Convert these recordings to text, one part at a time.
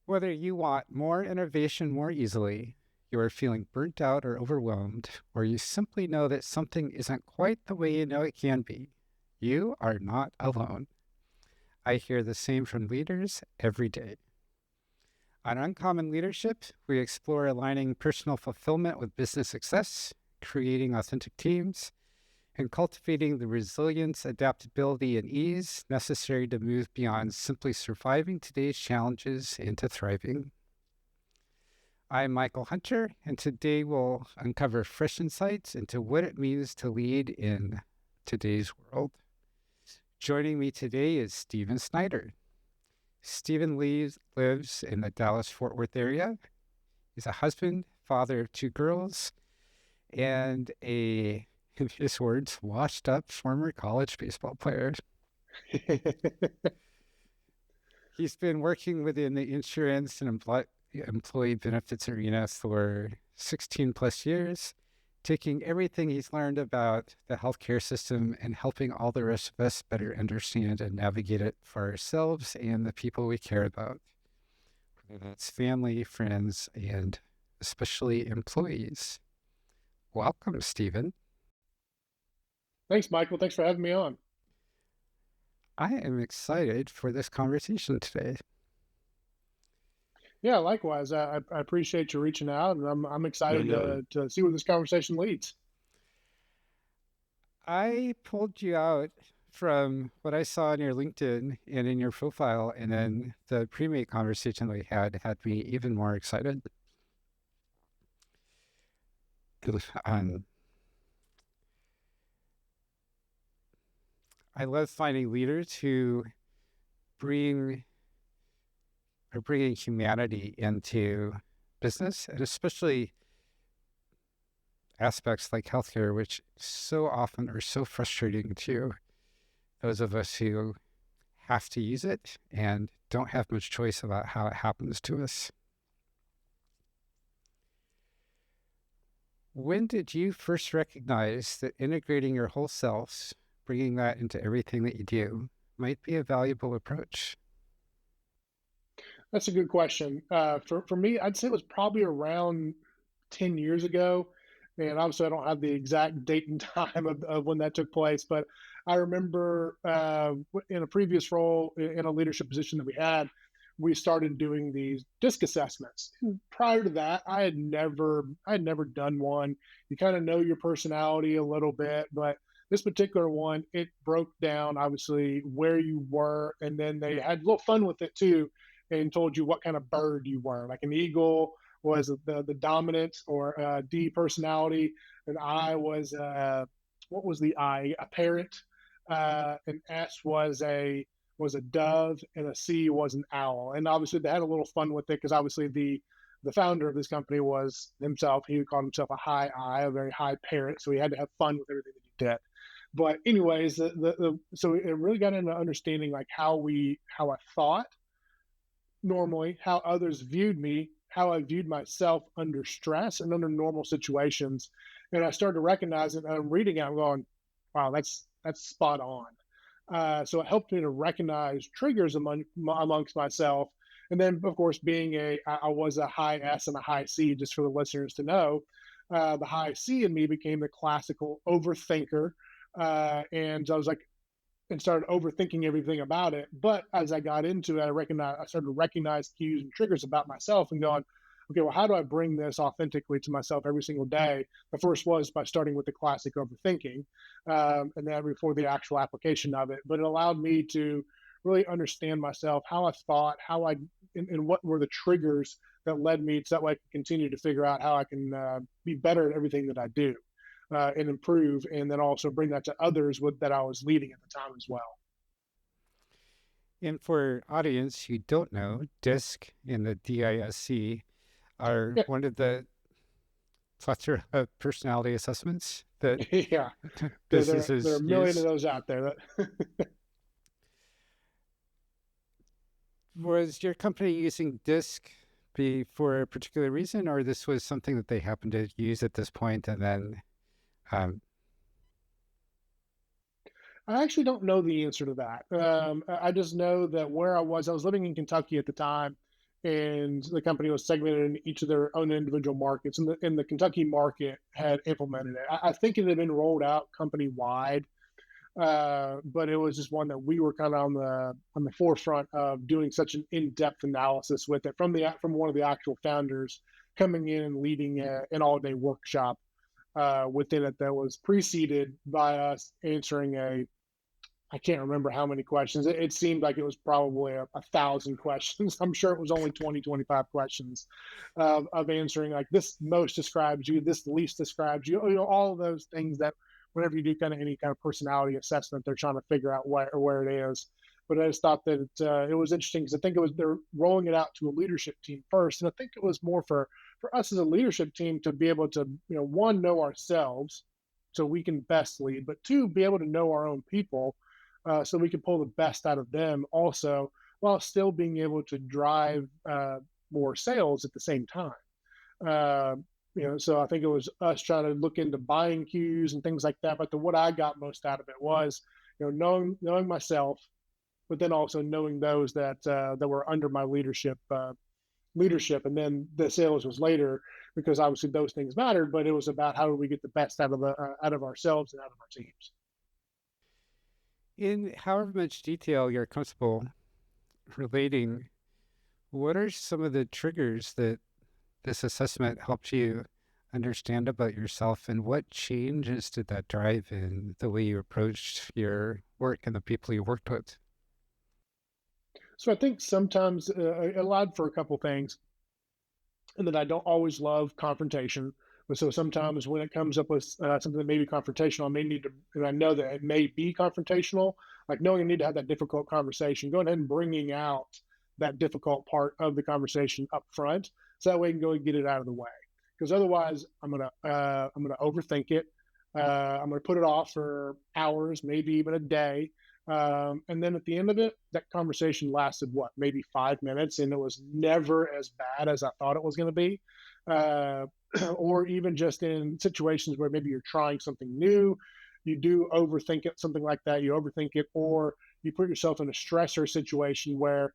Whether you want more innovation more easily, you are feeling burnt out or overwhelmed, or you simply know that something isn't quite the way you know it can be, you are not alone. I hear the same from leaders every day. On Uncommon Leadership, we explore aligning personal fulfillment with business success, creating authentic teams, and cultivating the resilience, adaptability, and ease necessary to move beyond simply surviving today's challenges into thriving. I'm Michael Hunter, and today we'll uncover fresh insights into what it means to lead in today's world. Joining me today is Stephen Snyder. Stephen lives in the Dallas-Fort Worth area. He's a husband, father of two girls, and in his words, washed up former college baseball player. He's been working within the insurance and employee benefits arena for 16 plus years, taking everything he's learned about the healthcare system and helping all the rest of us better understand and navigate it for ourselves and the people we care about, whether that's family, friends, and especially employees. Welcome, Stephen. Thanks, Michael. Thanks for having me on. I am excited for this conversation today. Yeah, likewise. I appreciate you reaching out, and I'm excited to see where this conversation leads. I pulled you out from what I saw on your LinkedIn and in your profile, and then the pre-mate conversation we had me even more excited. Um, I love finding leaders who bring are bringing humanity into business, and especially aspects like healthcare, which so often are so frustrating to those of us who have to use it and don't have much choice about how it happens to us. When did you first recognize that integrating your whole self, bringing that into everything that you do, might be a valuable approach? That's a good question. For me, I'd say it was probably around 10 years ago. And obviously, I don't have the exact date and time of when that took place, but I remember in a previous role in a leadership position that we started doing these DISC assessments. And prior to that, I had never done one. You kind of know your personality a little bit, but this particular one, it broke down obviously where you were, and then they had a little fun with it too, and told you what kind of bird you were. Like an eagle was the dominant or D personality, and I was what was the I? A parrot. An S was a dove, and a C was an owl. And obviously, they had a little fun with it because obviously the founder of this company was himself. He called himself a high I, a very high parrot. So he had to have fun with everything that he did. But anyways, so it really got into understanding like how I thought normally, how others viewed me, how I viewed myself under stress and under normal situations. And I started to recognize it. And I'm reading it, I'm going, wow, that's spot on. So it helped me to recognize triggers amongst myself. And then, of course, I was a high S and a high C, just for the listeners to know. The high C in me became the classical overthinker. And I was like, and started overthinking everything about it. But as I got into it, I started to recognize cues and triggers about myself and going, okay, well, how do I bring this authentically to myself every single day? The first was by starting with the classic overthinking, and then before the actual application of it. But it allowed me to really understand myself, how I thought, and what were the triggers that led me so that way I can continue to figure out how I can be better at everything that I do and improve, and then also bring that to others that I was leading at the time as well. And for audience who don't know, DISC and the DISC are Yeah, one of the plethora of personality assessments that yeah. There are businesses a million of use. those out there. Was your company using DISC for a particular reason, or this was something that they happened to use at this point and then um, I actually don't know the answer to that. I just know that where I was living in Kentucky at the time, and the company was segmented in each of their own individual markets. And the Kentucky market had implemented it. I think it had been rolled out company wide, but it was just one that we were kind of on the forefront of doing such an in-depth analysis with it from one of the actual founders coming in and leading an all-day workshop within it that was preceded by us answering I can't remember how many questions. It seemed like it was probably a thousand questions. I'm sure it was only 20, 25 questions of answering like this most describes you, this least describes you, all of those things that whenever you do kind of any kind of personality assessment, they're trying to figure out where it is. But I just thought that it was interesting because I think they're rolling it out to a leadership team first, and I think it was more for us as a leadership team to be able to one, know ourselves so we can best lead, but two, be able to know our own people so we can pull the best out of them also, while still being able to drive more sales at the same time. Uh, so I think it was us trying to look into buying cues and things like that. But what I got most out of it was, knowing myself, but then also knowing those that were under my leadership, and then the sales was later because obviously those things mattered. But it was about how do we get the best out of ourselves and out of our teams. In however much detail you're comfortable relating, what are some of the triggers that this assessment helped you understand about yourself, and what changes did that drive in the way you approached your work and the people you worked with? So I think sometimes it allowed for a couple things, and that I don't always love confrontation. But so sometimes when it comes up with something that may be confrontational, I may need to, and I know that it may be confrontational, like knowing I need to have that difficult conversation, going ahead and bringing out that difficult part of the conversation up front, so that way I can go and get it out of the way. Because otherwise, I'm gonna overthink it. I'm gonna put it off for hours, maybe even a day, and then at the end of it, that conversation lasted what, maybe 5 minutes, and it was never as bad as I thought it was going to be. Uh, or even just in situations where maybe you're trying something new, you do overthink it, something like that. You overthink it, or you put yourself in a stressor situation where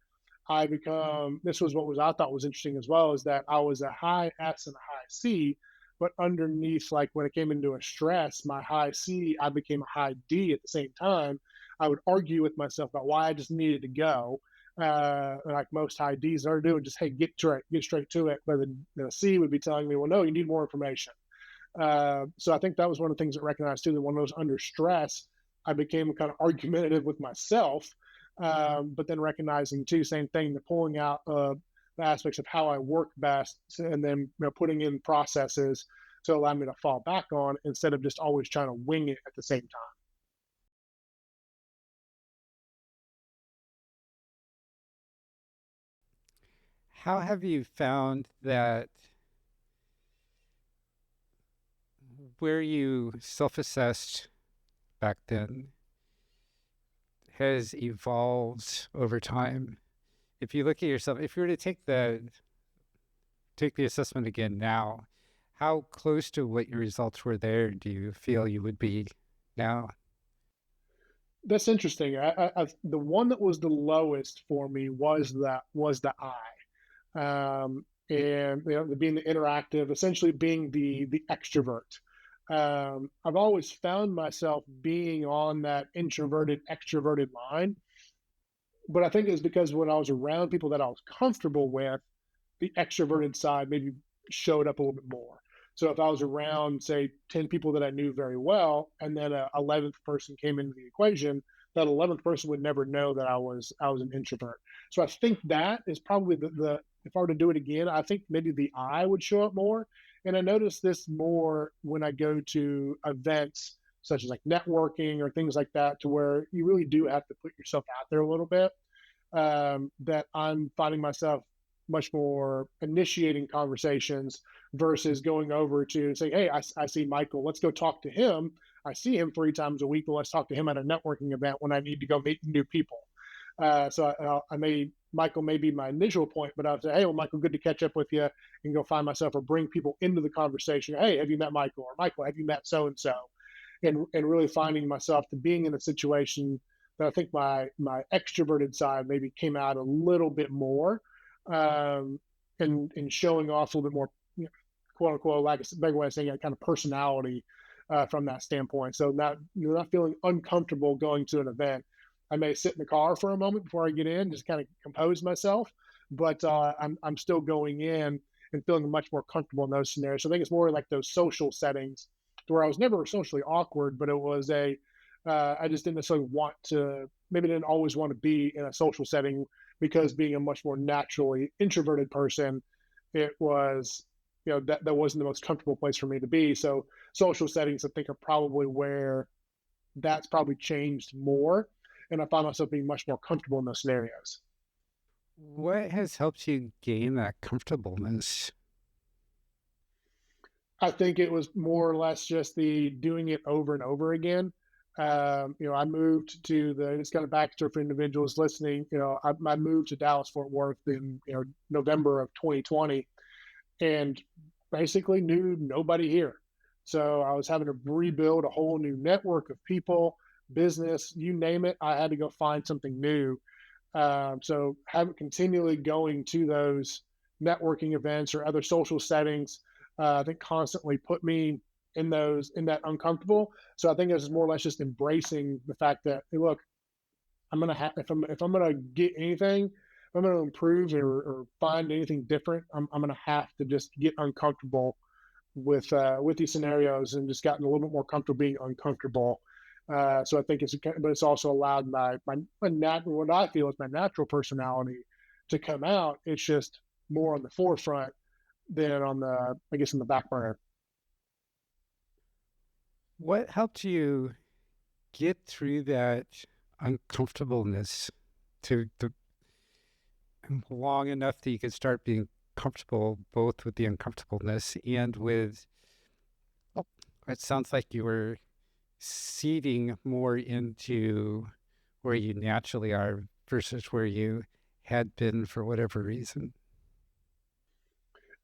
this was what was I thought was interesting as well, is that I was a high S and a high C, but underneath, like when it came into a stress, my high C, I became a high D at the same time. I would argue with myself about why I just needed to go. Like most high Ds are doing, just hey, get straight to it. But the C would be telling me, well, no, you need more information. So I think that was one of the things that I recognized too. That when I was under stress, I became kind of argumentative with myself. But then recognizing too, same thing, the pulling out the aspects of how I work best, and then putting in processes to allow me to fall back on instead of just always trying to wing it at the same time. How have you found that where you self assessed back then has evolved over time? If you look at yourself, if you were to take the assessment again now, how close to what your results were there do you feel you would be now? That's interesting. The one that was the lowest for me was the I, and being the interactive, essentially being the extrovert. I've always found myself being on that introverted extroverted line, but I think it's because when I was around people that I was comfortable with, the extroverted side maybe showed up a little bit more. So if I was around, say, 10 people that I knew very well, and then a 11th person came into the equation, that 11th person would never know that I was an introvert. So I think that is probably the if I were to do it again, I think maybe the I would show up more. And I notice this more when I go to events such as like networking or things like that, to where you really do have to put yourself out there a little bit. That I'm finding myself much more initiating conversations versus going over to say, hey, I see Michael, let's go talk to him. I see him 3 times a week, but let's talk to him at a networking event when I need to go meet new people. Michael may be my initial point, but I'll say, hey, well, Michael, good to catch up with you, and go find myself or bring people into the conversation. Hey, have you met Michael? Or Michael, have you met so and so? And really finding myself to being in a situation that I think my extroverted side maybe came out a little bit more, um, and showing off a little bit more, you know, quote unquote, like a better way of saying it, kind of personality from that standpoint. So not, you're not feeling uncomfortable going to an event. I may sit in the car for a moment before I get in, just kind of compose myself, but I'm still going in and feeling much more comfortable in those scenarios. So I think it's more like those social settings where I was never socially awkward, but it was a I just didn't necessarily want to, maybe didn't always want to be in a social setting because being a much more naturally introverted person, it was, you know, that wasn't the most comfortable place for me to be. So social settings, I think, are probably where that's probably changed more, and I find myself being much more comfortable in those scenarios. What has helped you gain that comfortableness? I think it was more or less just the doing it over and over again. You know, I moved to the, it's kind of backstory for individuals listening. You know, I moved to Dallas Fort Worth in, you know, November of 2020, and basically knew nobody here. So I was having to rebuild a whole new network of people, business, you name it. I had to go find something new. So having continually going to those networking events or other social settings, I think constantly put me in those, in that uncomfortable. So I think it was more or less just embracing the fact that, hey, look, I'm gonna have, if I'm gonna get anything, if I'm gonna improve or find anything different, I'm gonna have to just get uncomfortable with these scenarios and just gotten a little bit more comfortable being uncomfortable. So I think it's, but it's also allowed my natural, what I feel is my natural personality to come out. It's just more on the forefront than on the, I guess, in the back burner. What helped you get through that uncomfortableness to long enough that you could start being comfortable both with the uncomfortableness and with, oh, it sounds like you were seeding more into where you naturally are versus where you had been for whatever reason.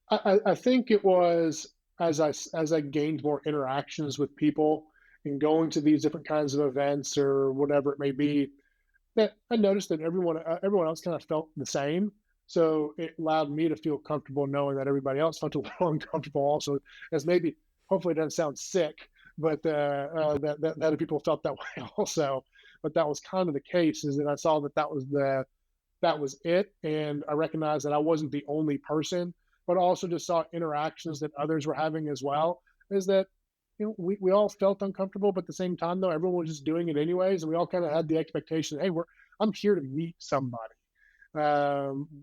I think it was as I gained more interactions with people and going to these different kinds of events or whatever it may be, that I noticed that everyone else kind of felt the same. So it allowed me to feel comfortable knowing that everybody else felt a little uncomfortable also, as maybe, hopefully it doesn't sound sick, but that other people felt that way also. But that was kind of the case, is that I saw that that was it, and I recognized that I wasn't the only person, but also just saw interactions that others were having as well. Is that, you know, we all felt uncomfortable, but at the same time, though, everyone was just doing it anyways, and we all kind of had the expectation, hey, I'm here to meet somebody,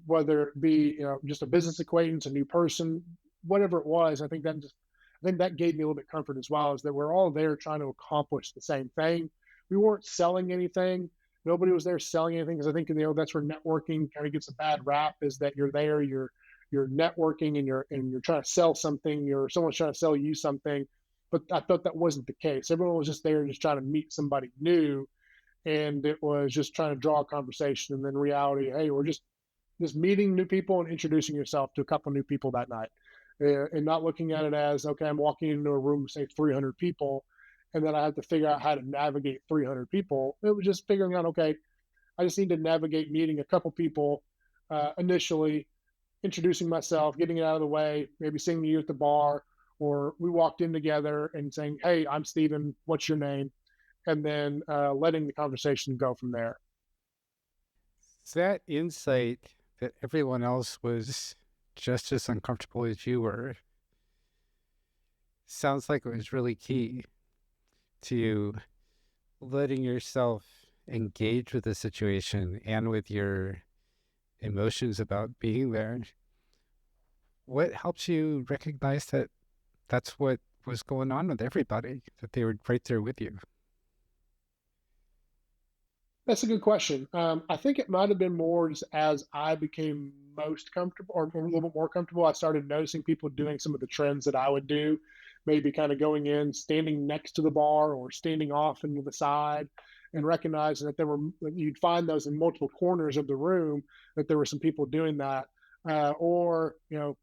whether it be, you know, just a business acquaintance, a new person, whatever it was. I think that gave me a little bit of comfort as well, is that we're all there trying to accomplish the same thing. We weren't selling anything. Nobody was there selling anything, because I think, you know, that's where networking kind of gets a bad rap, is that you're there, you're networking and you're trying to sell something, or someone's trying to sell you something. But I thought that wasn't the case. Everyone was just there just trying to meet somebody new, and it was just trying to draw a conversation. And then reality, hey, we're just meeting new people and introducing yourself to a couple new people that night, and not looking at it as, okay, I'm walking into a room, say 300 people, and then I have to figure out how to navigate 300 people. It was just figuring out, okay, I just need to navigate meeting a couple people initially, introducing myself, getting it out of the way, maybe seeing you at the bar, or we walked in together and saying, hey, I'm Steven, what's your name? And then letting the conversation go from there. That insight that everyone else was just as uncomfortable as you were sounds like it was really key to letting yourself engage with the situation and with your emotions about being there. What helps you recognize that that's what was going on with everybody, that they were right there with you? That's a good question. I think it might have been more just as I became most comfortable, or a little bit more comfortable, I started noticing people doing some of the trends that I would do, maybe kind of going in, standing next to the bar or standing off into the side, and recognizing that you'd find those in multiple corners of the room, that there were some people doing that, or, you know,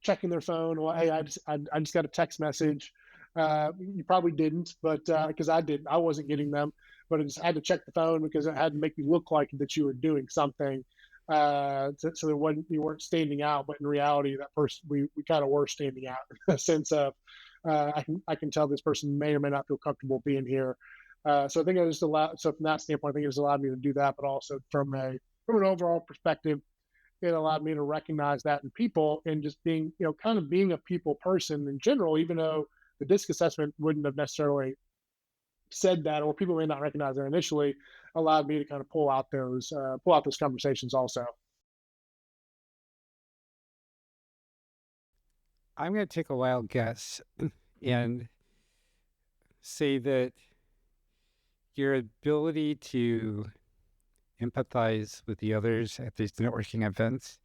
checking their phone. Well, hey, I just got a text message. You probably didn't, but because I didn't, I wasn't getting them, but I just had to check the phone because it had to make you look like that you were doing something. so there wasn't you weren't standing out, but in reality, that person we kind of were standing out in a sense of I can tell this person may or may not feel comfortable being here. So I think it just allowed. So from that standpoint, I think it just allowed me to do that, but also from an overall perspective, it allowed me to recognize that in people and just being kind of being a people person in general, even though the disc assessment wouldn't have necessarily said that, or people may not recognize it initially, allowed me to kind of pull out those conversations also. I'm going to take a wild guess and say that your ability to empathize with the others at these networking events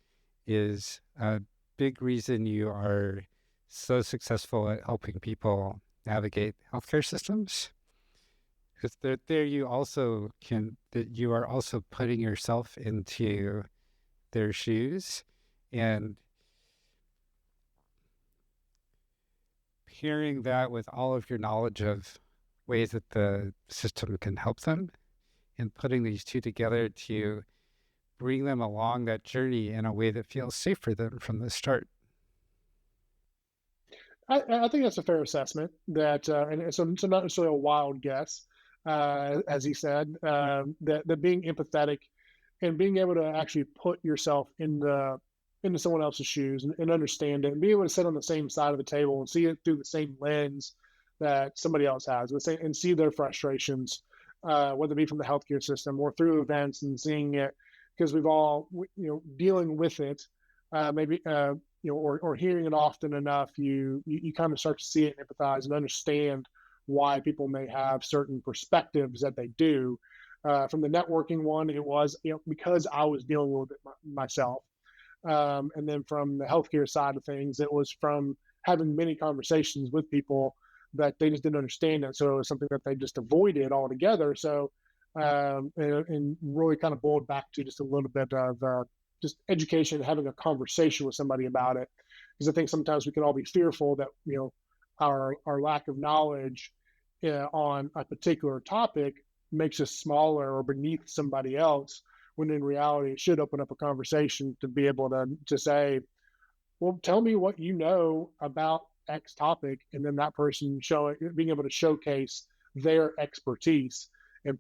is a big reason you are so successful at helping people navigate healthcare systems. Because there you also that you are also putting yourself into their shoes and pairing that with all of your knowledge of ways that the system can help them and putting these two together to bring them along that journey in a way that feels safe for them from the start. I think that's a fair assessment. And so not necessarily a wild guess, as he said. That being empathetic and being able to actually put yourself into someone else's shoes and understand it, and be able to sit on the same side of the table and see it through the same lens that somebody else has, and see their frustrations, whether it be from the healthcare system or through events and seeing it, because we've all dealing with it, maybe or hearing it often enough, you kind of start to see it and empathize and understand why people may have certain perspectives that they do. From the networking one, it was because I was dealing with it myself, and then from the healthcare side of things, it was from having many conversations with people that they just didn't understand it, so it was something that they just avoided altogether. So and really kind of boiled back to just a little bit of just education, having a conversation with somebody about it, because I think sometimes we can all be fearful that our lack of knowledge on a particular topic makes us smaller or beneath somebody else, when in reality it should open up a conversation to be able to say, well, tell me what you know about X topic, and then that person being able to showcase their expertise and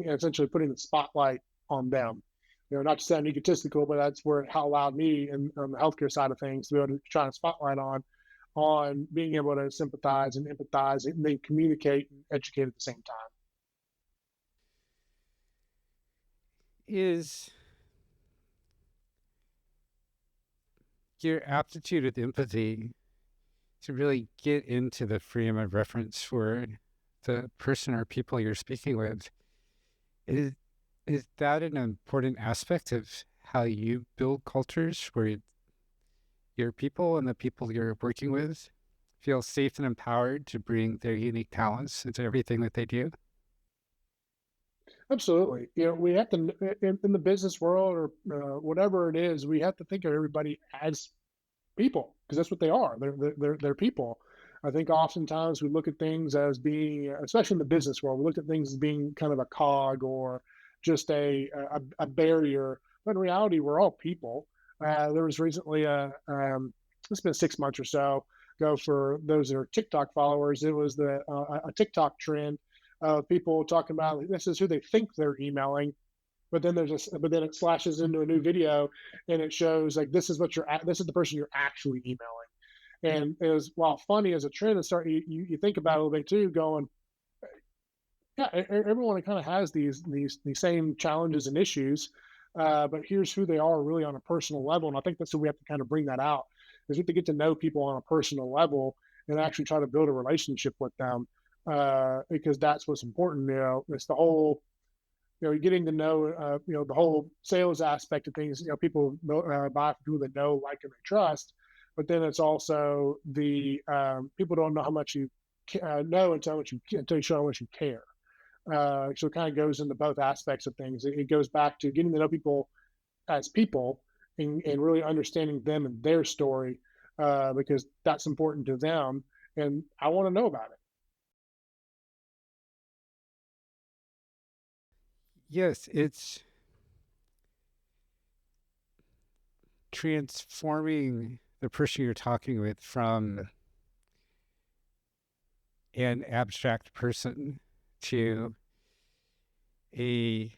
essentially putting the spotlight on them. Not to sound egotistical, but that's where it allowed me, on the healthcare side of things, to be able to shine a spotlight on being able to sympathize and empathize and then communicate and educate at the same time. Is your aptitude with empathy to really get into the frame of reference for the person or people you're speaking with, is that an important aspect of how you build cultures where your people and the people you're working with feel safe and empowered to bring their unique talents into everything that they do? Absolutely. We have to, in the business world or whatever it is, we have to think of everybody as people, because that's what they are. They're people. I think oftentimes we look at things as being, especially in the business world, we look at things as being kind of a cog or just a barrier. But in reality, we're all people. There was recently it's been 6 months or so ago, for those that are TikTok followers. It was a TikTok trend of people talking about this is who they think they're emailing, but then it slashes into a new video and it shows like this is the person you're actually emailing. And it was, while funny as a trend, and start you think about it a little bit too, going, yeah, everyone kind of has these same challenges and issues, but here's who they are really on a personal level. And I think that's what we have to kind of bring that out, is we have to get to know people on a personal level and actually try to build a relationship with them, because that's what's important. It's the whole, getting to know, the whole sales aspect of things. People buy from people that know, like, and they trust. But then it's also the people don't know how much you know until you show how much you care. So it kind of goes into both aspects of things. It goes back to getting to know people as people, and really understanding them and their story, because that's important to them, and I want to know about it. Yes, transforming the person you're talking with from an abstract person to a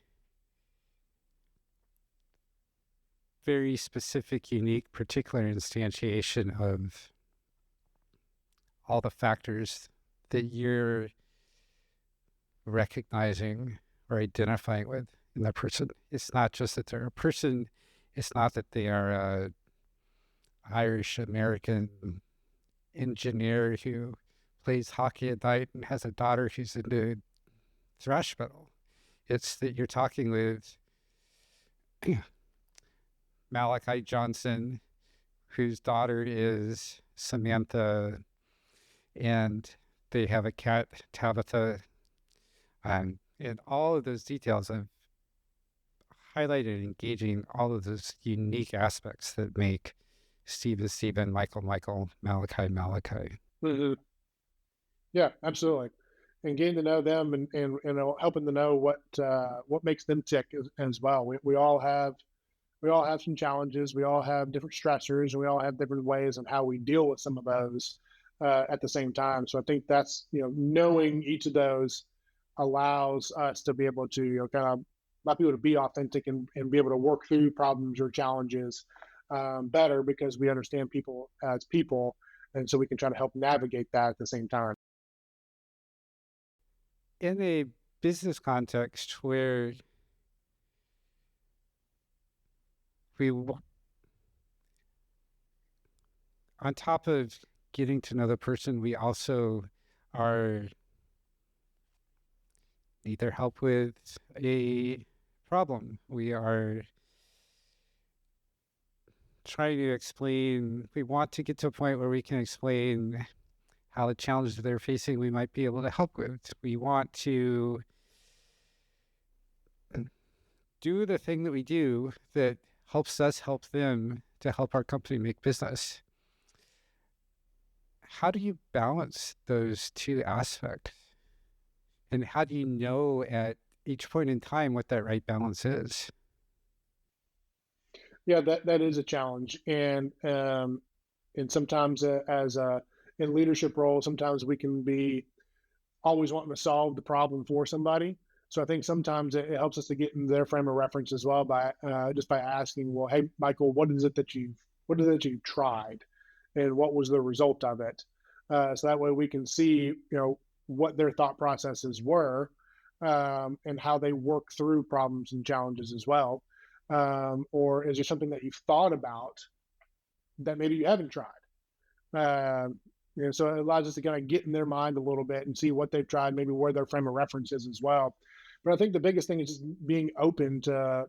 very specific, unique, particular instantiation of all the factors that you're recognizing or identifying with in that person. It's not just that they're a person. It's not that they are a Irish American engineer who plays hockey at night and has a daughter who's into thrash metal. It's that you're talking with Malachi Johnson, whose daughter is Samantha, and they have a cat, Tabitha. And all of those details have highlighted and engaging all of those unique aspects that make Stephen, Michael, Malachi. Hmm. Yeah, absolutely. And getting to know them and helping to know what makes them tick as well. We all have some challenges. We all have different stressors, and we all have different ways of how we deal with some of those at the same time. So I think that's knowing each of those allows us to be able to kind of not be able to be authentic and be able to work through problems or challenges better because we understand people as people, and so we can try to help navigate that at the same time. In a business context where we, on top of getting to know the person, we also are either help with a problem. We are trying to explain, we want to get to a point where we can explain how the challenges they're facing we might be able to help with. We want to do the thing that we do that helps us help them to help our company make business. How do you balance those two aspects? And how do you know at each point in time what that right balance is? Yeah, that is a challenge, and sometimes in leadership roles, sometimes we can be always wanting to solve the problem for somebody. So I think sometimes it helps us to get in their frame of reference as well by just by asking, well, hey, Michael, what is it that you've tried, and what was the result of it? So that way we can see, what their thought processes were, and how they work through problems and challenges as well. Or is there something that you've thought about that maybe you haven't tried? So it allows us to kind of get in their mind a little bit and see what they've tried, maybe where their frame of reference is as well. But I think the biggest thing is just being open to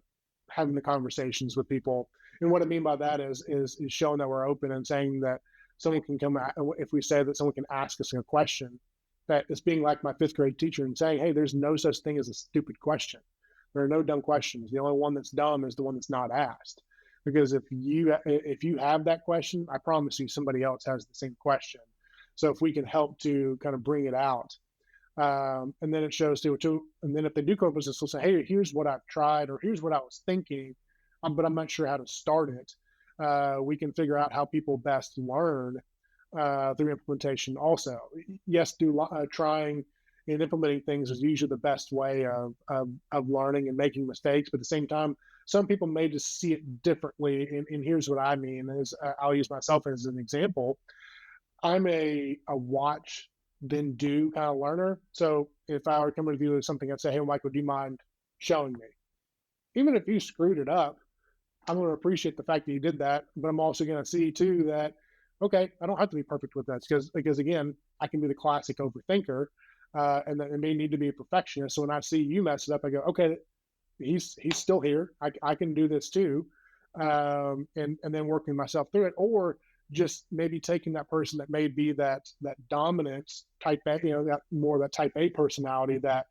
having the conversations with people. And what I mean by that is showing that we're open and saying that someone can come if we say that someone can ask us a question, that it's being like my fifth grade teacher and saying, hey, there's no such thing as a stupid question. There are no dumb questions. The only one that's dumb is the one that's not asked. Because if you have that question, I promise you somebody else has the same question. So if we can help to kind of bring it out, and then it shows and then if they do come up with this, we'll say, hey, here's what I've tried, or here's what I was thinking, but I'm not sure how to start it. We can figure out how people best learn through implementation. Also, yes, trying and implementing things is usually the best way of learning and making mistakes. But at the same time, some people may just see it differently. And here's what I mean is I'll use myself as an example. I'm a watch then do kind of learner. So if I were coming to you with something, I'd say, hey, Michael, do you mind showing me? Even if you screwed it up, I'm going to appreciate the fact that you did that. But I'm also going to see too that, okay, I don't have to be perfect with that because again, I can be the classic overthinker, and that it may need to be a perfectionist. So when I see you mess it up, I go, okay, he's still here. I can do this too, and then working myself through it, or just maybe taking that person that may be that dominant type A, that more that type A personality that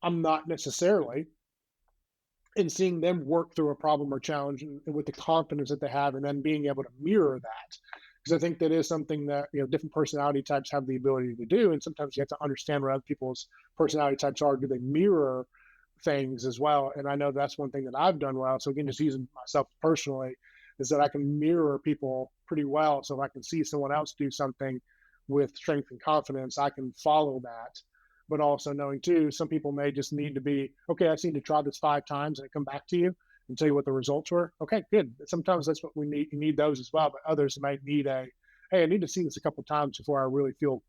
I'm not necessarily, and seeing them work through a problem or challenge and with the confidence that they have, and then being able to mirror that. Because I think that is something that different personality types have the ability to do, and sometimes you have to understand what other people's personality types are. Do they mirror things as well? And I know that's one thing that I've done well. So again, just using myself personally, is that I can mirror people pretty well. So if I can see someone else do something with strength and confidence, I can follow that. But also knowing too, some people may just need to be, okay, I just need to try this 5 times and come back to you and tell you what the results were. Okay, good. Sometimes that's what we need. You need those as well, but others might need hey, I need to see this a couple of times before I really feel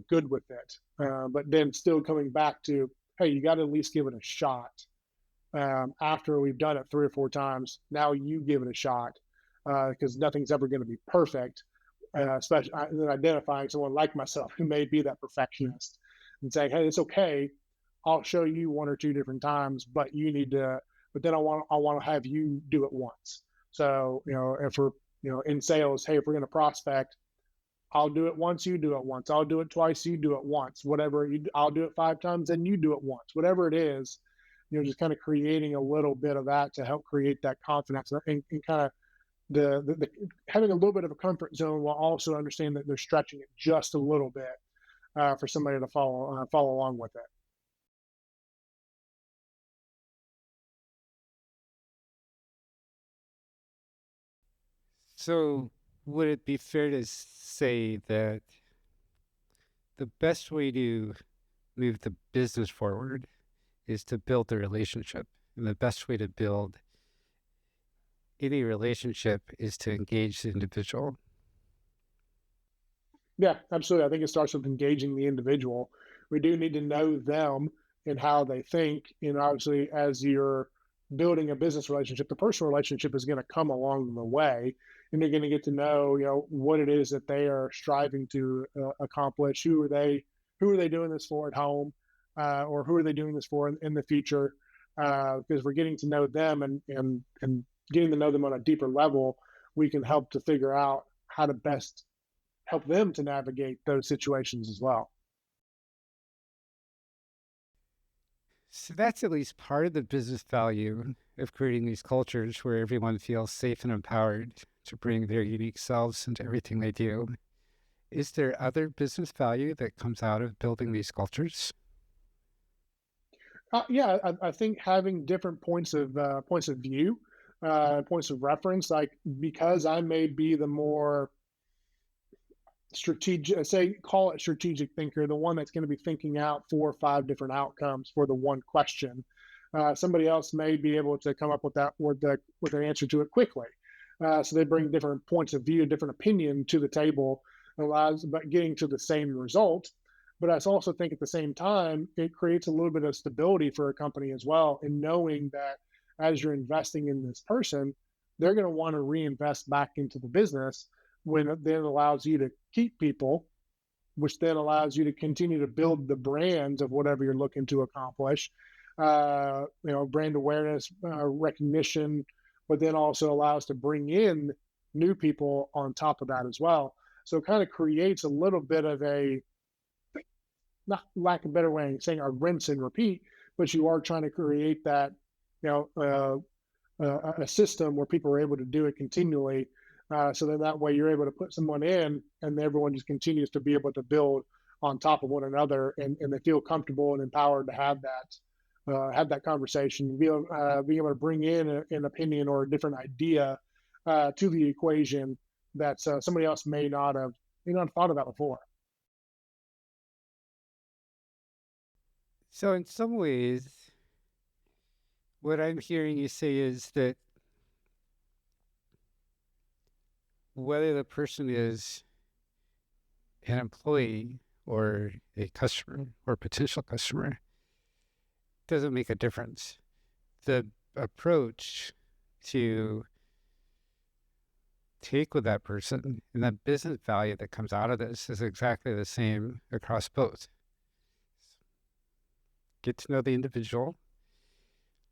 good with it. But then still coming back to, hey, you got to at least give it a shot. After we've done it 3 or 4 times, now you give it a shot, because nothing's ever going to be perfect. Especially then identifying someone like myself who may be that perfectionist and saying, hey, it's okay. I'll show you 1 or 2 different times, but you need to. But then I want to have you do it once. So if we're in sales, hey, if we're going to prospect, I'll do it once, you do it once. I'll do it twice, you do it once. Whatever I'll do it 5 times, and you do it once. Whatever it is, just kind of creating a little bit of that to help create that confidence and kind of the having a little bit of a comfort zone while also understanding that they're stretching it just a little bit, for somebody to follow along with it. So, would it be fair to say that the best way to move the business forward is to build the relationship? And the best way to build any relationship is to engage the individual. Yeah, absolutely. I think it starts with engaging the individual. We do need to know them and how they think. And obviously, as you're building a business relationship, the personal relationship is going to come along the way, and you're going to get to know, what it is that they are striving to accomplish. Who are they doing this for at home, or who are they doing this for in the future? Because we're getting to know them and getting to know them on a deeper level, we can help to figure out how to best help them to navigate those situations as well. So that's at least part of the business value of creating these cultures where everyone feels safe and empowered to bring their unique selves into everything they do. Is there other business value that comes out of building these cultures? Yeah, I think having different points of view, points of reference, like because I may be the more strategic, say, call it strategic thinker, the one that's going to be thinking out 4 or 5 different outcomes for the one question. Somebody else may be able to come up with with an answer to it quickly. So they bring different points of view, different opinion to the table, allows but getting to the same result. But I also think at the same time, it creates a little bit of stability for a company as well, in knowing that as you're investing in this person, they're going to want to reinvest back into the business, when it then allows you to keep people, which then allows you to continue to build the brand of whatever you're looking to accomplish. Brand awareness, recognition, but then also allows to bring in new people on top of that as well. So it kind of creates a little bit of a, not lack of a better way of saying, a rinse and repeat, but you are trying to create that, you know, a system where people are able to do it continually. So then that way you're able to put someone in, and everyone just continues to be able to build on top of one another, and they feel comfortable and empowered to have that conversation, being able to bring in an opinion or a different idea to the equation that somebody else may not have thought about before. So, in some ways, what I'm hearing you say is that whether the person is an employee or a customer or potential customer doesn't make a difference. The approach to take with that person and the business value that comes out of this is exactly the same across both. Get to know the individual,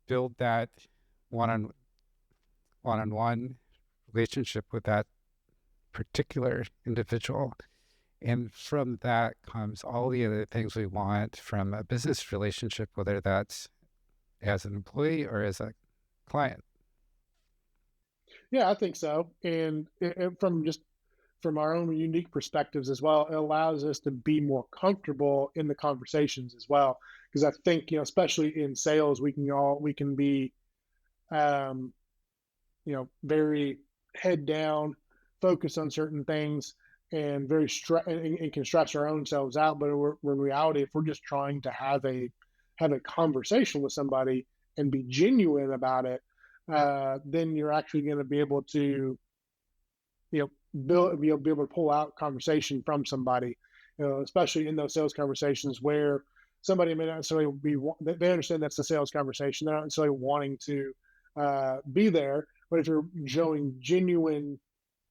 build that one on one relationship with that particular individual. And from that comes all the other things we want from a business relationship, whether that's as an employee or as a client. Yeah, I think so. And from our own unique perspectives as well, it allows us to be more comfortable in the conversations as well. Because I think, especially in sales, we can be, very head down, focus on certain things, and and can stress our own selves out. But in reality, if we're just trying to have a conversation with somebody and be genuine about it, then you're actually going to be able to you know be able to pull out conversation from somebody, especially in those sales conversations where somebody may not necessarily they understand that's the sales conversation. They're not necessarily wanting to be there, but if you're showing genuine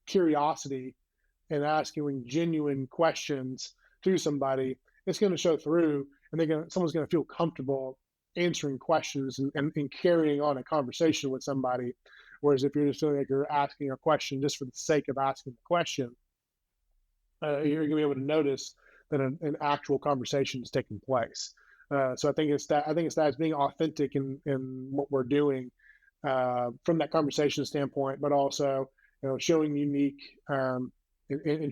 curiosity and asking genuine questions to somebody, it's going to show through, and someone's going to feel comfortable answering questions and carrying on a conversation with somebody. Whereas if you're just feeling like you're asking a question just for the sake of asking the question, you're going to be able to notice that an actual conversation is taking place. So I think it's that it's being authentic in what we're doing from that conversation standpoint, but also showing unique and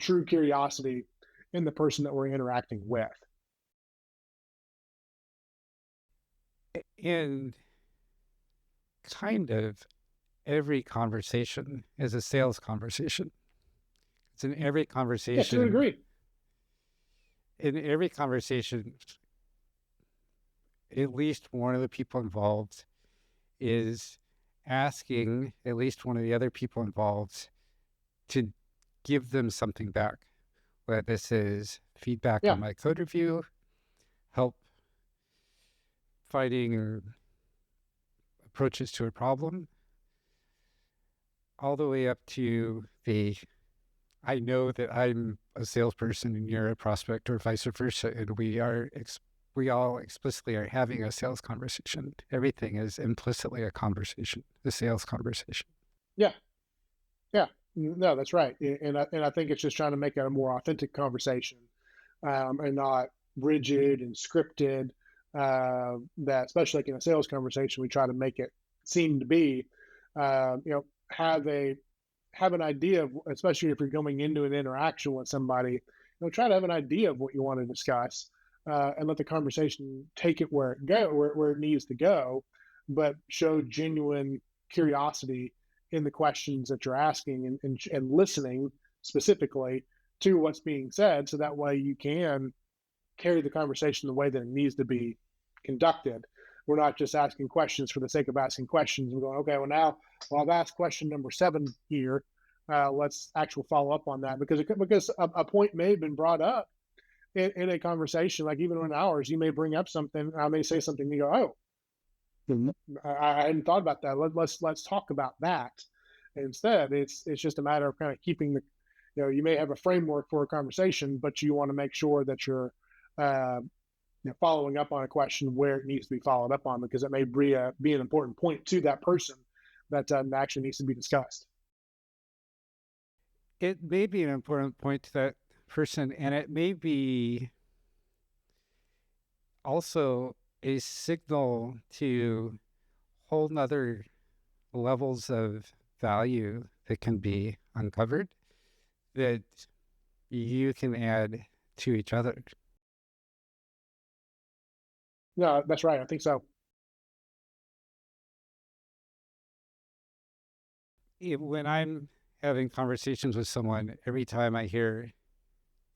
true curiosity in the person that we're interacting with. In kind of every conversation is a sales conversation. It's in every Yeah, to a conversation. degree. In every conversation, at least one of the people involved is asking at least one of the other people involved to give them something back. Whether this is feedback Yeah, on my code review, help finding approaches to a problem, all the way up to I know that I'm a salesperson and you're a prospect, or vice versa, and we all explicitly are having a sales conversation. Everything is implicitly a conversation, a sales conversation. yeah, yeah. No, that's right. And I think it's just trying to make it a more authentic conversation, and not rigid and scripted. That especially like in a sales conversation, we try to make it seem to be, have an idea of, especially if you're going into an interaction with somebody, try to have an idea of what you want to discuss, and let the conversation take it where it needs to go, but show genuine curiosity in the questions that you're asking, and listening specifically to what's being said, so that way you can carry the conversation the way that it needs to be conducted. We're not just asking questions for the sake of asking questions. We're going, okay, well, I've asked question number 7 here. Let's actually follow up on that, because a point may have been brought up in a conversation, like even in ours. You may bring up something, I may say something, and you go, oh, I hadn't thought about that. Let's talk about that. Instead, it's just a matter of kind of keeping the, you may have a framework for a conversation, but you want to make sure that you're uh, following up on a question where it needs to be followed up on, because it may be an important point to that person that actually needs to be discussed. It may be an important point to that person, and it may be also a signal to whole nother levels of value that can be uncovered that you can add to each other. No, that's right. I think so. When I'm having conversations with someone, every time I hear,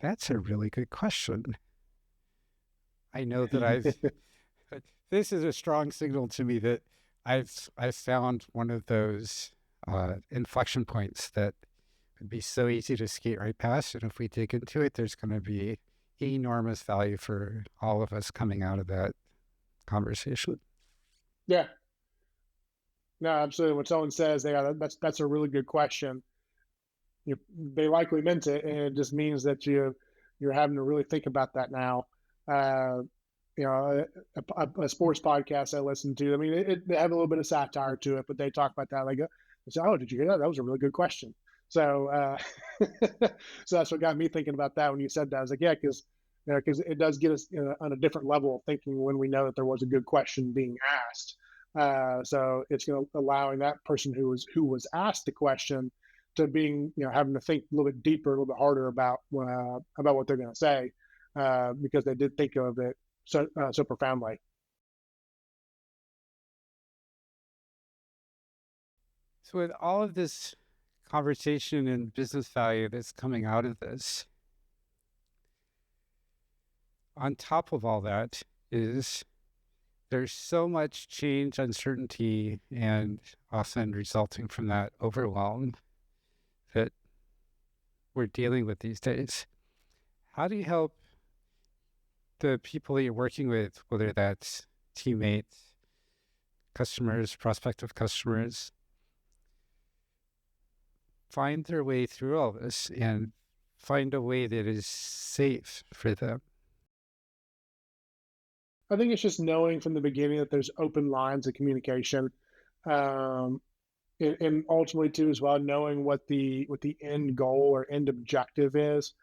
that's a really good question, I know that this is a strong signal to me that I've found one of those inflection points that would be so easy to skate right past. And if we dig into it, there's going to be enormous value for all of us coming out of that conversation. Yeah. No, absolutely. When someone says, "Yeah, that's a really good question," they likely meant it, and it just means that you're having to really think about that now. Uh, a sports podcast I listen to. I mean, they have a little bit of satire to it, but they talk about that. Like, they say, "Oh, did you hear that? That was a really good question." So, so that's what got me thinking about that when you said that. I was like, yeah, because it does get us on a different level of thinking when we know that there was a good question being asked. So it's allowing that person who was asked the question to being having to think a little bit deeper, a little bit harder about what they're going to say, because they did think of it so profoundly. So with all of this conversation and business value that's coming out of this. On top of all that is there's so much change, uncertainty, and often resulting from that overwhelm that we're dealing with these days. How do you help the people that you're working with, whether that's teammates, customers, prospective customers, find their way through all this and find a way that is safe for them? I think it's just knowing from the beginning that there's open lines of communication, um, and ultimately too as well knowing what the end goal or end objective is.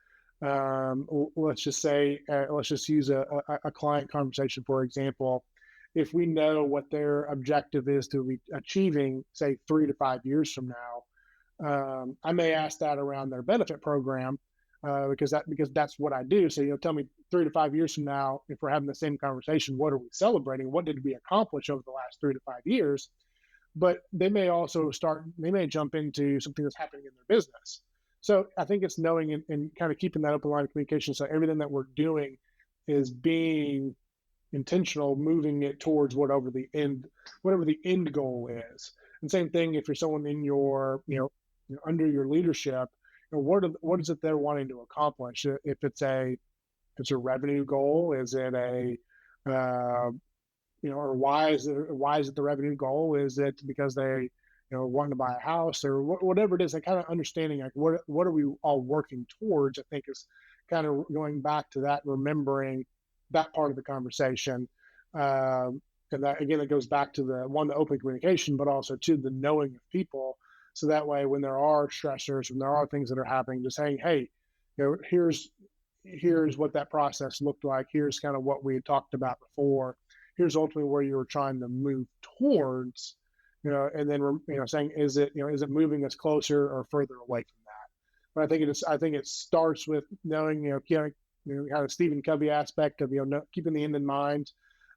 Let's just say, let's just use a client conversation for example. If we know what their objective is to be achieving, say 3 to 5 years from now, I may ask that around their benefit program, because that's what I do. So tell me 3 to 5 years from now, if we're having the same conversation, what are we celebrating? What did we accomplish over the last 3 to 5 years? But they may also start. They may jump into something that's happening in their business. So I think it's knowing and kind of keeping that open line of communication. So everything that we're doing is being intentional, moving it towards whatever the end goal is. And same thing if you're someone in your, under your leadership, what is it they're wanting to accomplish? If it's a revenue goal, is it a uh, or why is it the revenue goal? Is it because they wanting to buy a house or whatever it is? Like kind of understanding like what are we all working towards? I think is kind of going back to that, remembering that part of the conversation. And that again, it goes back to the open communication, but also to the knowing of people. So that way, when there are stressors, when there are things that are happening, just saying, hey, here's what that process looked like. Here's kind of what we had talked about before. Here's ultimately where you were trying to move towards, and then saying, is it moving us closer or further away from that? But I think it starts with knowing, kind of Stephen Covey aspect of keeping the end in mind,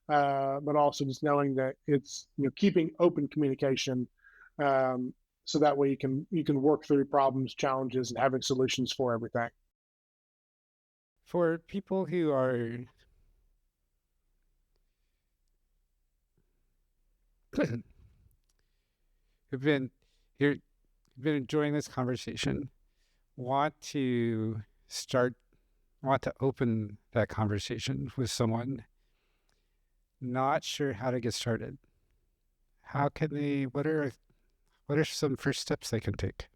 but also just knowing that it's keeping open communication, so that way you can work through problems, challenges, and having solutions for everything. For people who are who've been here, been enjoying this conversation, want to start, want to open that conversation with someone, not sure how to get started, how can they? What are some first steps they can take?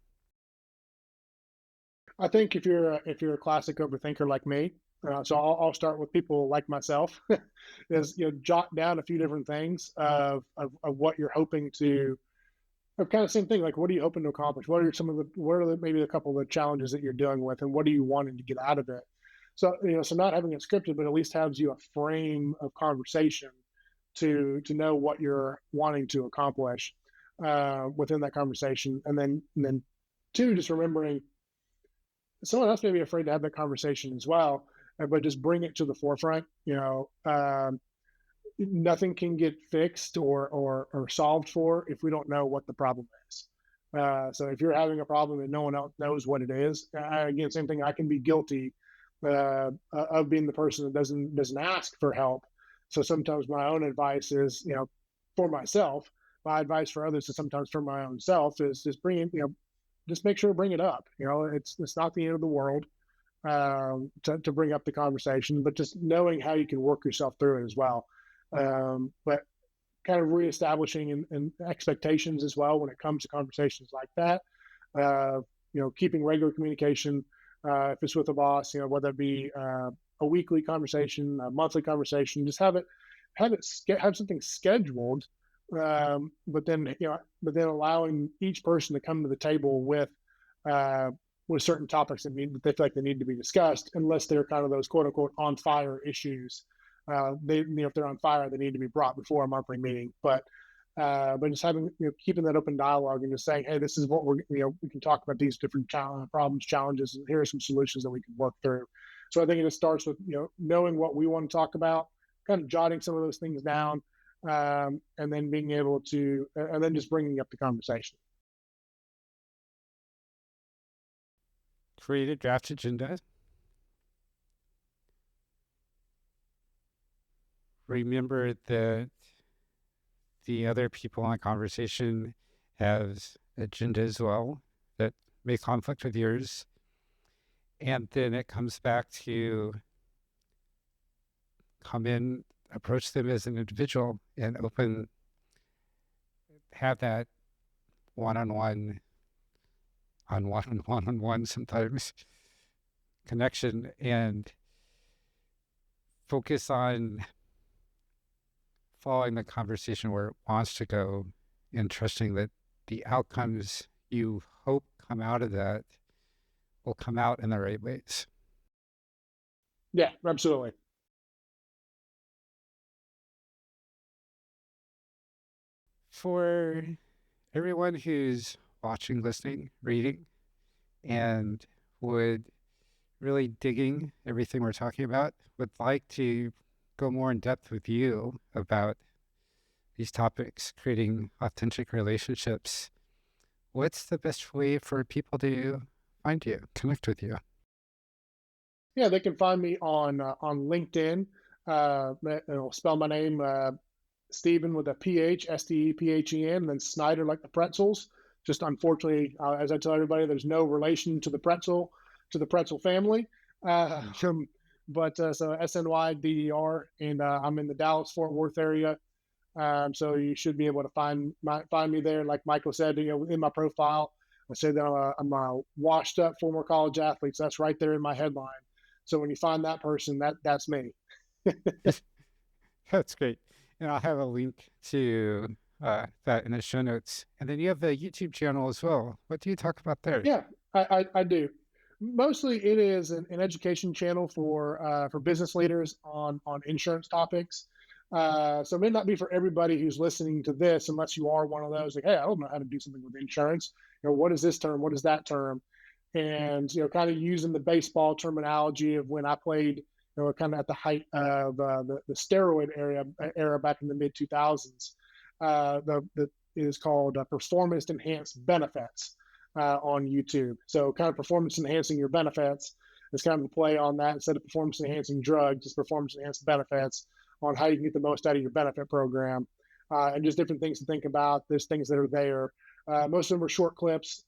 I think if you're a classic overthinker like me, so I'll start with people like myself, is jot down a few different things of what you're hoping to, or kind of same thing, like what are you hoping to accomplish? What are maybe a couple of the challenges that you're dealing with, and what are you wanting to get out of it? So so not having it scripted, but at least has you a frame of conversation to know what you're wanting to accomplish within that conversation, and then two, just remembering someone else may be afraid to have that conversation as well, but just bring it to the forefront. Nothing can get fixed or solved for if we don't know what the problem is. So if you're having a problem and no one else knows what it is, again, same thing. I can be guilty of being the person that doesn't ask for help. So sometimes my own advice is, for myself. My advice for others is sometimes for my own self is just just make sure to bring it up. It's not the end of the world to bring up the conversation, but just knowing how you can work yourself through it as well. But kind of reestablishing and expectations as well when it comes to conversations like that. Keeping regular communication. If it's with a boss, whether it be a weekly conversation, a monthly conversation, just have something scheduled. But then allowing each person to come to the table with certain topics that they feel like they need to be discussed, unless they're kind of those quote unquote on fire issues. If they're on fire, they need to be brought before a monthly meeting. But just having keeping that open dialogue and just saying, hey, this is what we can talk about these different problems, challenges, and here are some solutions that we can work through. So I think it just starts with knowing what we want to talk about, kind of jotting some of those things down, and then being able to, and then just bringing up the conversation. create a draft agenda. Remember that the other people in the conversation have agenda as well that may conflict with yours. And then it comes back to come in, approach them as an individual and have that one-on-one sometimes connection, and focus on following the conversation where it wants to go and trusting that the outcomes you hope come out of that will come out in the right ways. Yeah, absolutely. For everyone who's watching, listening, reading, and would really digging everything we're talking about, would like to go more in depth with you about these topics, creating authentic relationships, what's the best way for people to find you, connect with you? Yeah, they can find me on LinkedIn. It'll spell my name Stephen with a PH, Stephen, and then Snyder like the pretzels. Just unfortunately, as I tell everybody, there's no relation to the pretzel family. Um, but so SNYDER, and I'm in the Dallas Fort Worth area. So you should be able to find me there. Like Michael said, in my profile, I said that I'm a washed up former college athlete. So that's right there in my headline. So when you find that person, that's me. That's great. And I'll have a link to that in the show notes. And then you have the YouTube channel as well. What do you talk about there? Yeah, I do. Mostly, it is an education channel for business leaders on insurance topics. So it may not be for everybody who's listening to this, unless you are one of those like, hey, I don't know how to do something with insurance. What is this term? What is that term? And kind of using the baseball terminology of when I played, kind of at the height of the steroid era back in the mid 2000s. The it is called performance enhanced benefits on YouTube. So kind of performance enhancing your benefits is kind of the play on that. Instead of performance enhancing drugs, just performance enhanced benefits on how you can get the most out of your benefit program, and just different things to think about. There's things that are there. Most of them are short clips,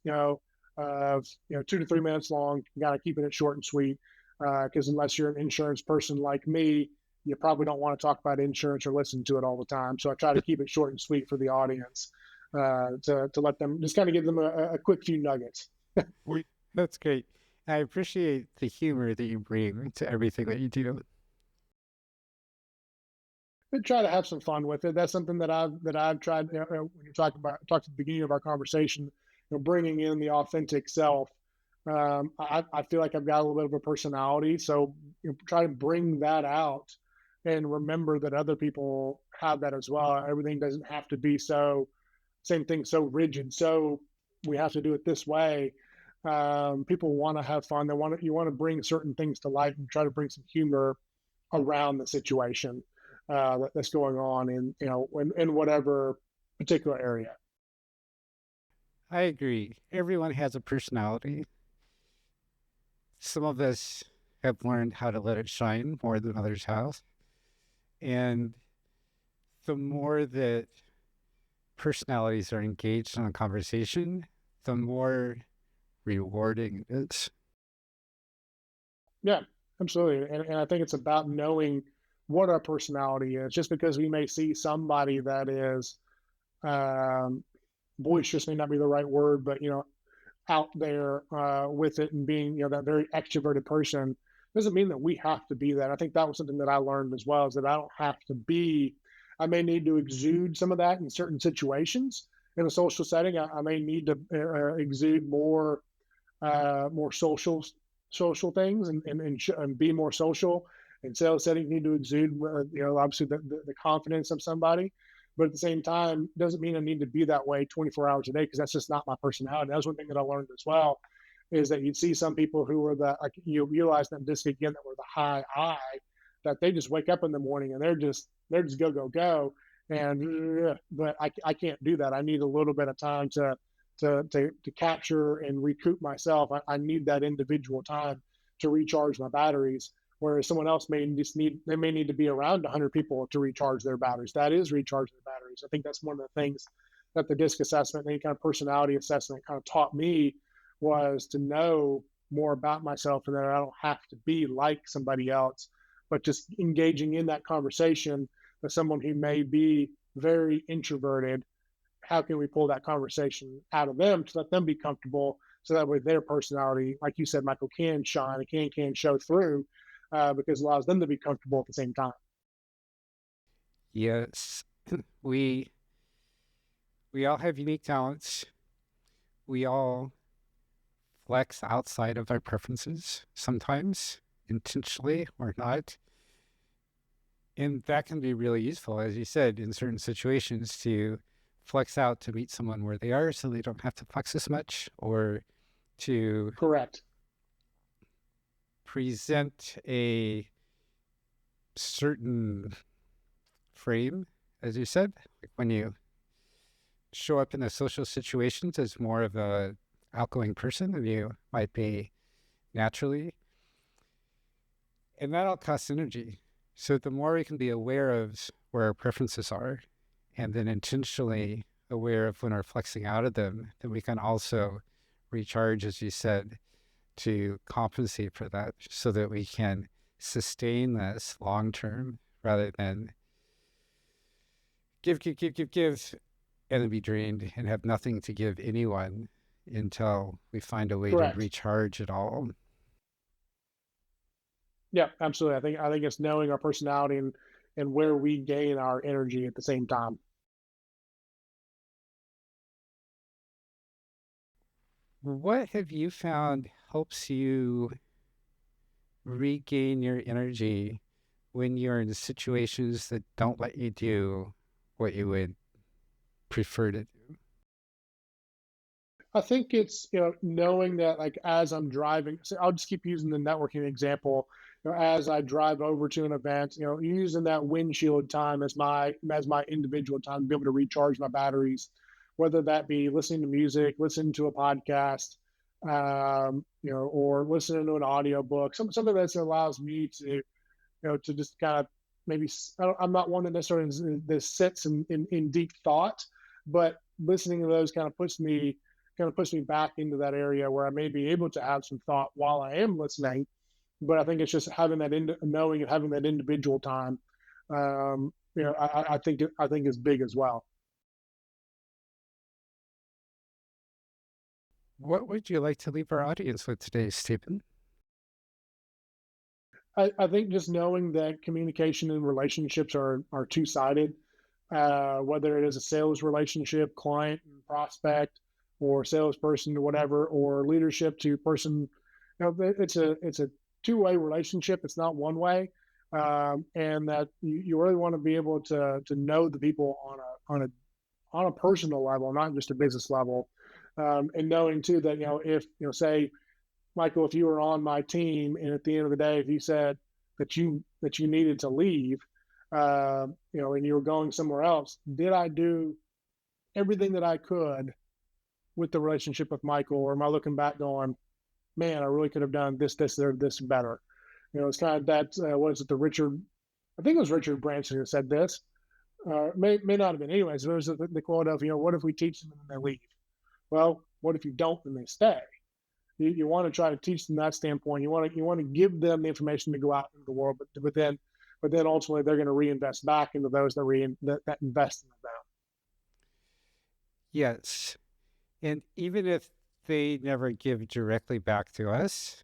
of 2 to 3 minutes long. You got to keep it short and sweet, because unless you're an insurance person like me, you probably don't want to talk about insurance or listen to it all the time. So I try to keep it short and sweet for the audience, to let them just kind of give them a quick few nuggets. That's great. I appreciate the humor that you bring to everything that you do. But try to have some fun with it. That's something that I've tried. When you talk at the beginning of our conversation, bringing in the authentic self. I feel like I've got a little bit of a personality, so try to bring that out, and remember that other people have that as well. Everything doesn't have to be same thing, so rigid. So we have to do it this way. People want to have fun. You want to bring certain things to light and try to bring some humor around the situation that's going on in whatever particular area. I agree. Everyone has a personality. Some of us have learned how to let it shine more than others have. And the more that personalities are engaged in a conversation, the more rewarding it is. Yeah, absolutely. And I think it's about knowing what our personality is. Just because we may see somebody that is, um, boisterous may not be the right word, but out there with it and being that very extroverted person, doesn't mean that we have to be that. I think that was something that I learned as well, is that I don't have to be. I may need to exude some of that in certain situations in a social setting. I may need to exude more social things, and be more social. In sales settings, need to exude obviously the confidence of somebody, but at the same time, doesn't mean I need to be that way 24 hours a day, because that's just not my personality. That's one thing that I learned as well, is that you'd see some people who were like, you realize them this again, that were the high I, that they just wake up in the morning and they're just go go go, and but I can't do that. I need a little bit of time to capture and recoup myself. I need that individual time to recharge my batteries. Whereas someone else they may need to be around 100 people to recharge their batteries. That is recharging their batteries. I think that's one of the things that the disc assessment, any kind of personality assessment, kind of taught me, was to know more about myself, and that I don't have to be like somebody else, but just engaging in that conversation with someone who may be very introverted. How can we pull that conversation out of them to let them be comfortable, so that way their personality, like you said, Michael, can shine and can show through, because it allows them to be comfortable at the same time. Yes, we all have unique talents. We all flex outside of our preferences sometimes, intentionally or not. And that can be really useful, as you said, in certain situations, to flex out to meet someone where they are so they don't have to flex as much, or to Correct. present a certain frame, as you said, like when you show up in the social situations as more of a outgoing person than you might be naturally. And that all costs energy. So the more we can be aware of where our preferences are, and then intentionally aware of when we're flexing out of them, then we can also recharge, as you said, to compensate for that, so that we can sustain this long term rather than give, and then be drained and have nothing to give anyone until we find a way to Correct. recharge it all. Yeah, absolutely. I think it's knowing our personality and where we gain our energy at the same time. What have you found helps you regain your energy when you're in situations that don't let you do what you would prefer to do? I think it's, knowing that, like, as I'm driving, so I'll just keep using the networking example. As I drive over to an event, using that windshield time as my individual time to be able to recharge my batteries, whether that be listening to music, listening to a podcast, or listening to an audiobook, something that allows me to just kind of maybe, I'm not one that necessarily that sits in deep thought, but listening to those kind of puts me back into that area where I may be able to have some thought while I am listening. But I think it's just having that knowing and having that individual time. I think is big as well. What would you like to leave our audience with today, Stephen? I think just knowing that communication and relationships are two sided, whether it is a sales relationship, client and prospect, or salesperson to whatever, or leadership to person. It's a two-way relationship. It's not one way, and that you really want to be able to know the people on a personal level, not just a business level, and knowing too that, if, say, Michael, if you were on my team, and at the end of the day, if you said that you needed to leave, and you were going somewhere else, did I do everything that I could with the relationship with Michael, or am I looking back going, man, I really could have done this, or this better? It's kind of that. What is it? I think it was Richard Branson who said this. May not have been. Anyways, there was the quote of, what if we teach them and they leave? Well, what if you don't and they stay? You want to try to teach them that standpoint. You want to give them the information to go out into the world, but then ultimately they're going to reinvest back into those that invest in them. Yes. And even if they never give directly back to us,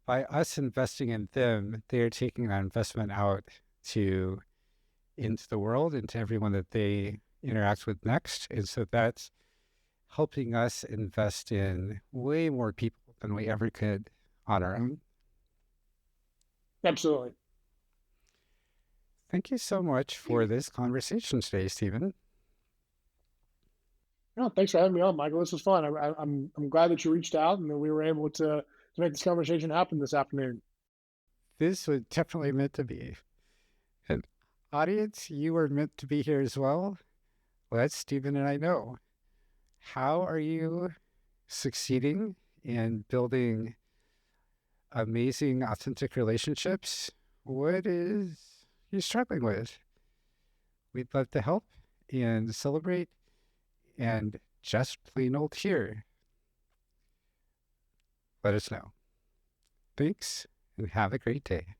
by us investing in them, they're taking that investment out into the world, into everyone that they interact with next. And so that's helping us invest in way more people than we ever could on our own. Absolutely. Thank you so much for this conversation today, Stephen. No, thanks for having me on, Michael. This was fun. I'm glad that you reached out and that we were able to make this conversation happen this afternoon. This was definitely meant to be. And audience, you were meant to be here as well. Well, that's Stephen and I know. How are you succeeding in building amazing, authentic relationships? What is you struggling with? We'd love to help and celebrate and just plain old hear. Let us know. Thanks and have a great day.